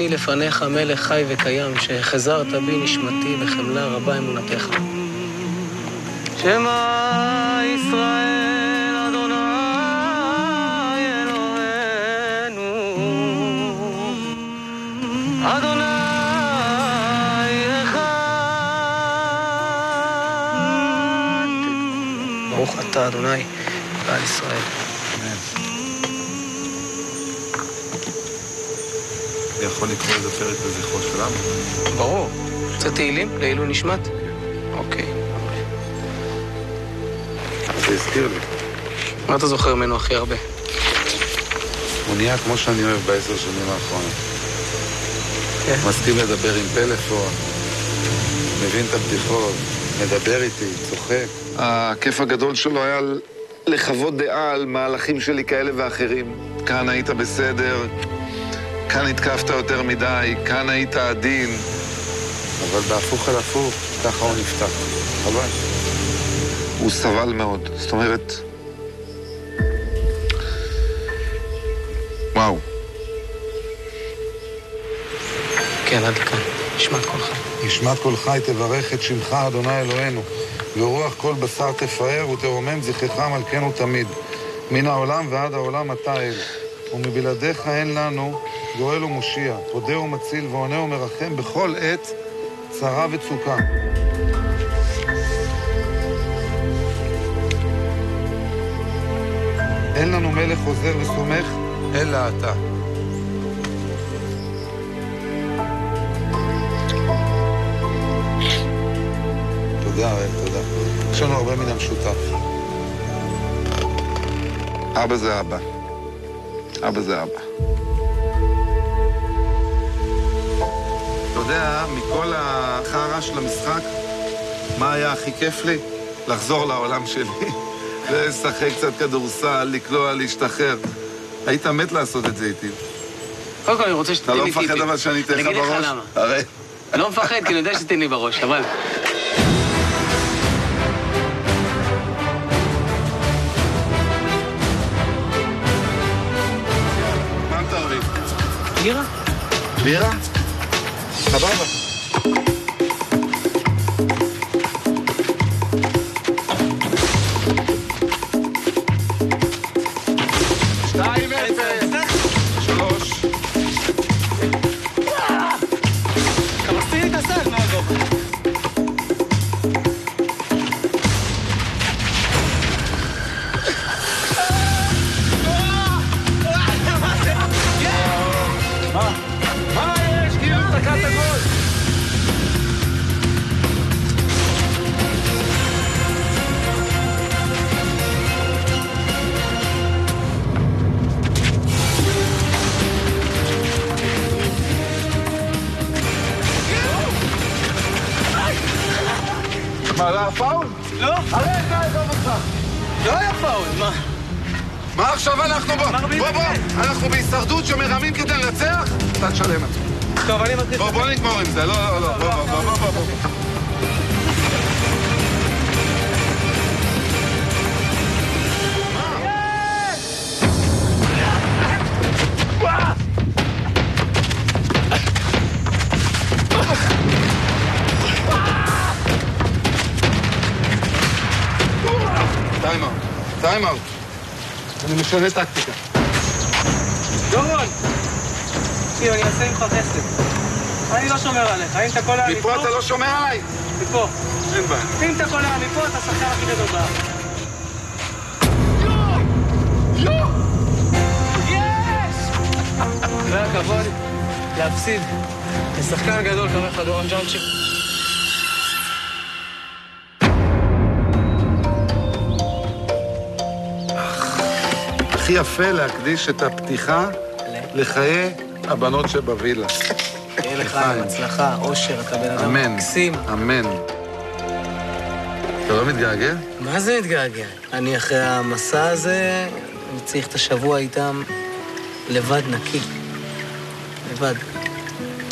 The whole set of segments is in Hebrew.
אני לפניך מלך חי וקיים, שחזרת בי נשמתי בחמלה רבה אמונתך. שמע ישראל אדוני אלוהינו, אדוני אחד. ברוך אתה אדוני ועל ישראל. יכול לקרוא איזה פרק בזכרו של אבא? ברור. זה תהילים? לעילוי נשמת? אוקיי. זה הזכיר לי. מה אתה זוכר ממנו הכי הרבה? הוא נהיה כמו שאני אוהב ב10 שנים האחרונות. כן. מסכים לדבר עם פלאפון, מבין את הבדיחות, מדבר איתי, צוחק. הכיף הגדול שלו היה לחוות דעה על מהלכים שלי כאלה ואחרים. כאן היית בסדר, כאן התקפת יותר מדי, כאן היית עדין. אבל בהפוך על הפוך, ככה הוא נפתח. חבל. הוא סבל מאוד. זאת אומרת... וואו. כן, עד לכאן. נשמת כל חי. נשמת כל חי תברך את שמך, אדוני אלוהינו. ורוח כל בשר תפאר ותרומם זכרך מלכנו תמיד. מן העולם ועד העולם אתה אל. ומבלעדיך אין לנו גואל ומושיע, פודה ומציל ועונה ומרחם בכל עת, צרה וצוקה. אין לנו מלך עוזר וסומך, אלא אתה. תודה, רב, תודה. יש לנו הרבה מן המשותף. אבא זה אבא. אבא זה אבא. אתה יודע, מכל החרא של המשחק, מה היה הכי כיף לי? לחזור לעולם שלי. לשחק קצת כדורסל, לקלוע, להשתחרר. היית מת לעשות את זה איתי. קודם כל, אני רוצה שתתן לי טיפים. אתה לא מפחד אבל שאני אתן לך בראש? אני אגיד לך למה. הרי... אני לא מפחד, כי אני יודע שתתן לי בראש, אבל... מה אתה אוהב? בירה? בירה? סבבה. מה, לא היה פאול? לא. הרי אתה עזוב אותך. לא היה פאול, מה? מה עכשיו אנחנו בוא, אנחנו בהישרדות שמרמים כדי לנצח? אתה תשלם את זה. טוב, אני מתחיל. בוא נגמור עם זה, לא, בוא. טיים אאוט. אני משנה טקטיקה. דורון! תקשיב, אני אעשה ממך חסד. אני לא שומר עליך. אם אתה קולע מפה... מפה אתה לא שומר עליי? מפה. אין בעיה. אם אתה קולע מפה, אתה שחקן הכי גדול בארץ. יש! זה היה כבוד להפסיד לשחקן גדול כמוך, דורון ג'אנצ'י. הכי יפה להקדיש את הפתיחה לחיי הבנות שבווילה. יהיה לך עם הצלחה, אושר, אתה בן אדם מקסים. אמן. אתה לא מתגעגע? מה זה מתגעגע? אני אחרי המסע הזה, אני צריך את השבוע איתם לבד נקי. לבד.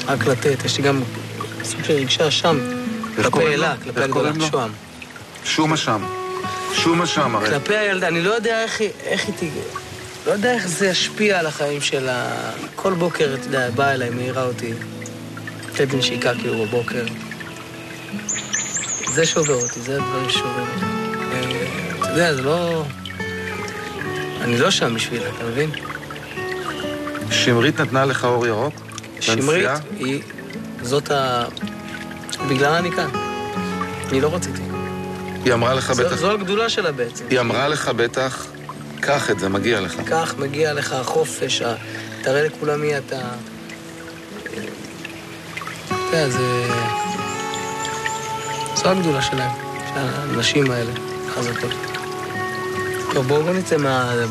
רק לתת. יש לי גם סוג של רגשה שם. כלפי אלה, כלפי הגדולה שוהם. שום אשם הרי. כלפי הילדה, אני לא יודע איך היא לא יודע איך זה ישפיע על החיים שלה. כל בוקר, אתה יודע, באה אליי, מעירה אותי. תת נשיקה כאילו בבוקר. זה שובר אותי, זה הדברים ששוברים אותי. אתה יודע, זה לא... אני לא שם בשבילה, אתה מבין? שמרית נתנה לך אור ירוק? שמרית היא... זאת בגללה אני כאן. אני לא רציתי. היא אמרה לך בטח... זו הגדולה שלה בעצם. היא אמרה לך בטח, קח את זה, מגיע לך. קח, מגיע לך, החופש, תראה לכולם מי אתה... אתה יודע, זו הגדולה שלהם, של האנשים האלה, חזקות. טוב, בואו נצא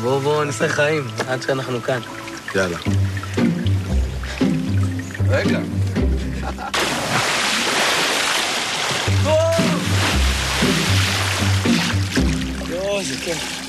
בואו נעשה חיים, עד שאנחנו כאן. יאללה. רגע. יואו, זה כיף.